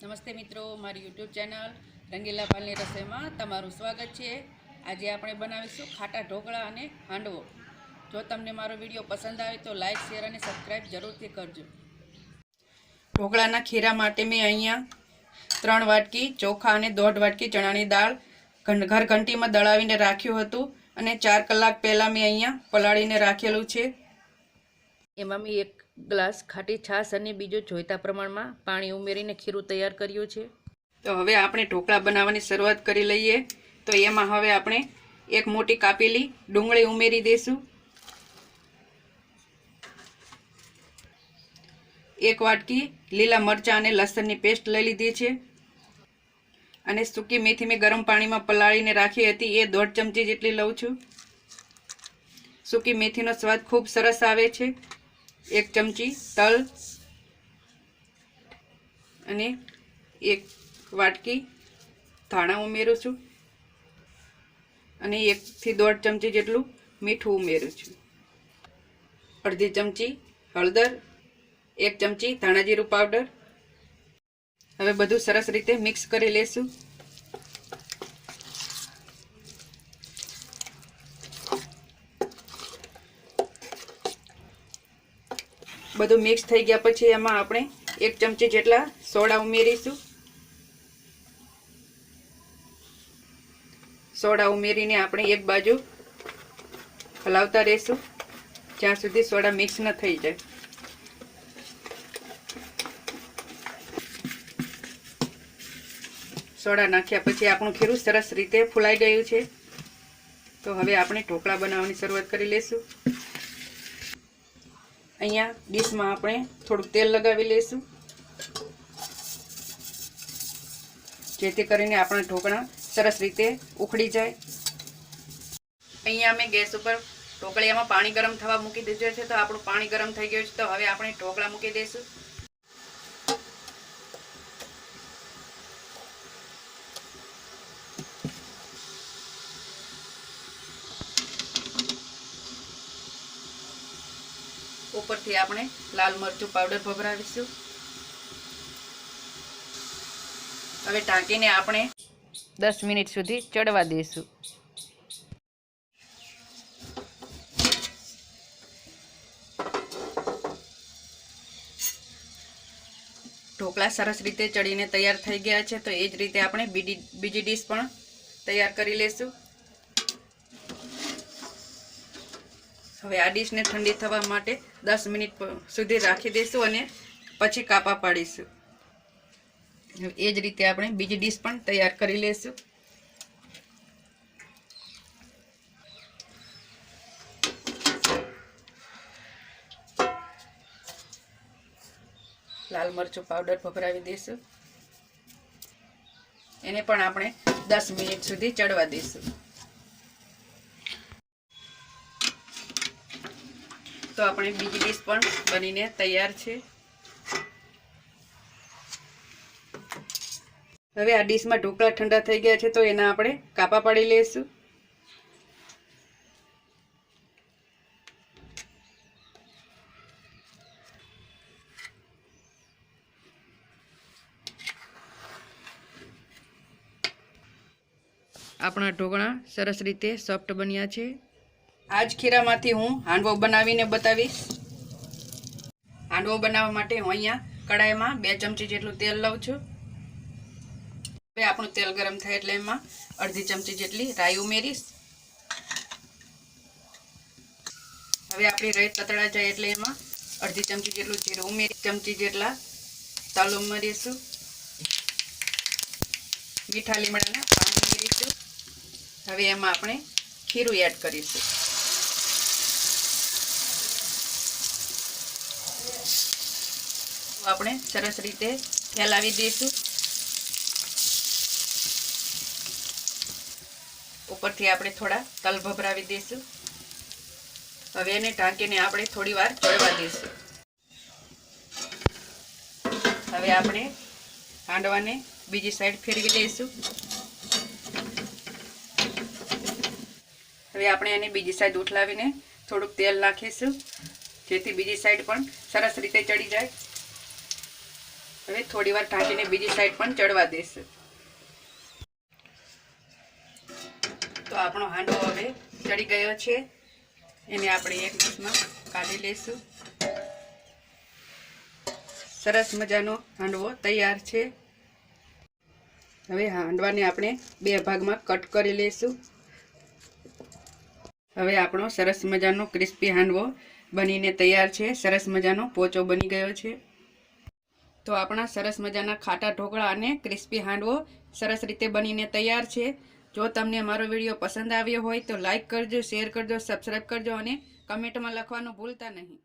નમસ્તે મિત્રો, મારી યુટ્યુબ ચેનલ રંગીલા પાલની રસોઈમાં તમારું સ્વાગત છે। આજે આપણે બનાવીશું ખાટા ઢોકળા અને હાંડવો। જો તમને મારો વિડીયો પસંદ આવે તો લાઈક, શેર અને સબસ્ક્રાઈબ જરૂરથી કરજો। ઢોકળાના ખીરા માટે મેં અહીંયા 3 વાટકી ચોખા અને 1.5 વાટકી ચણાની દાળ ઘરઘંટીમાં દળાવીને રાખ્યું હતું અને 4 કલાક પહેલાં મેં અહીંયા પલાળીને રાખેલું છે। એમાં મેં 1 ગ્લાસ ખાટી છાશ અને બીજો જોઈતા પ્રમાણમાં પાણી ઉમેરીને ખીરું તૈયાર કર્યું છે। તો હવે આપણે ઢોકળા બનાવવાની શરૂઆત કરી લઈએ। તો એમાં હવે આપણે 1 મોટી કાપેલી ડુંગળી ઉમેરી દઈશું, 1 વાટકી લીલા મરચાં અને લસણની પેસ્ટ લઈ લીધી છે અને સૂકી મેથી મેં ગરમ પાણીમાં પલાળીને રાખી હતી એ 1.5 ચમચી જેટલી લઉં છું। સૂકી મેથીનો સ્વાદ ખૂબ સરસ આવે છે। 1 ચમચી તલ અને 1 વાટકી ધાણા ઉમેરું છું અને 1 થી 1.5 ચમચી જેટલું મીઠું ઉમેરું છું। અડધી ચમચી હળદર, 1 ચમચી ધાણા જીરું પાવડર। હવે બધું સરસ રીતે મિક્સ કરી લેશું। બધું મિક્સ થઈ ગયા પછી એમાં આપણે 1 ચમચી જેટલા સોડા ઉમેરીશું। સોડા ઉમેરીને આપણે એક બાજુ હલાવતા રહેશું જ્યાં સુધી સોડા મિક્સ ન થઈ જાય। સોડા નાખ્યા પછી આપણું ખીરું સરસ રીતે ફૂલાઈ ગયું છે। તો હવે આપણે ઢોકળા બનાવવાની શરૂઆત કરી લઈશું। અહીંયા ડીશમાં આપણે થોડુંક તેલ લગાવી લઈશું જેથી કરીને આપણા ઢોકળા સરસ રીતે ઉખડી જાય। અહીંયા મેં ગેસ ઉપર ઢોકળિયામાં પાણી ગરમ થવા મૂકી દીધું છે। તો આપણું પાણી ગરમ થઈ ગયું છે। તો હવે આપણે ઢોકળા મૂકી દઈશું। ઉપરથી આપણે લાલ મરચું પાવડર ભભરાવીશું। હવે ઢાંકીને આપણે 10 મિનિટ સુધી ચડવા દઈશું। ઢોકળા સરસ રીતે ચડીને તૈયાર થઈ ગયા છે। તો એ જ રીતે આપણે બીજી ડીશ પણ તૈયાર કરી લઈશું। હવે આ ડીશને ઠંડી થવા માટે 10 મિનિટ સુધી રાખી દઈશું અને પછી કાપા પાડીશું। એ જ રીતે આપણે બીજી ડીશ પણ તૈયાર કરી લઈશું। લાલ મરચું પાવડર ભભરાવી દઈશું, એને પણ આપણે 10 મિનિટ સુધી ચડવા દઈશું। તો આપણે બીજી ડીશ પણ બનીને તૈયાર છે। હવે આ ડીશમાં ઢોકળા ઠંડા થઈ ગયા છે। તો એના આપણે કાપા પાડી લઈશું। આપણા ઢોકળા સરસ રીતે સોફ્ટ બન્યા છે। આ જ ખીરામાંથી હું હાંડવો બનાવીને બતાવીશ। હાંડવો બનાવવા માટે હું અહીંયા કડાઈમાં 2 ચમચી જેટલું તેલ લઉં છું। હવે આપણું તેલ ગરમ થાય એટલે એમાં અડધી ચમચી જેટલી રાઈ ઉમેરીશ। હવે આપણી રાઈ તતડા જાય એટલે એમાં અડધી ચમચી જેટલું જીરું ઉમેરી, ચમચી જેટલા તલ ઉમેરીશું, મીઠા લીમડાના પાન ઉમેરીશું। હવે એમાં આપણે ખીરું એડ કરીશું। આપણે સરસ રીતે ફેલાવી દઈશું। ઉપરથી આપણે થોડા તલ ભભરાવી દઈશું। હવે એને ઢાંકીને આપણે થોડી વાર ચડવા દઈશું। હવે આપણે હાંડવાને બીજી સાઈડ ફેરવી લઈશું। હવે આપણે એને બીજી સાઈડ ઉઠલાવીને થોડુંક તેલ નાખીશું જેથી બીજી સાઈડ પણ સરસ રીતે ચડી જાય। હવે થોડી વાર ઢાંકીને બીજી સાઈડ પણ ચડવા દેશું. તો આપણો હાંડવો હવે ચડી ગયો છે. એને આપણે એક ડીશમાં કાઢી લઈશું. સરસ મજાનો હાંડવો તૈયાર છે. હવે હાંડવાને આપણે 2 ભાગમાં કટ કરી લઈશું. હવે આપણો સરસ મજાનો ક્રિસ્પી હાંડવો બનીને તૈયાર છે. સરસ મજાનો પોચો બની ગયો છે. તો આપણા સરસ મજાના ખાટા ઢોકળા અને ક્રિસ્પી હાંડવો સરસ રીતે બનીને તૈયાર છે. જો તમને મારો વિડીયો પસંદ આવ્યો હોય તો લાઈક કરજો, શેર કરજો, સબસ્ક્રાઈબ કરજો અને કમેન્ટમાં લખવાનું ભૂલતા નહીં.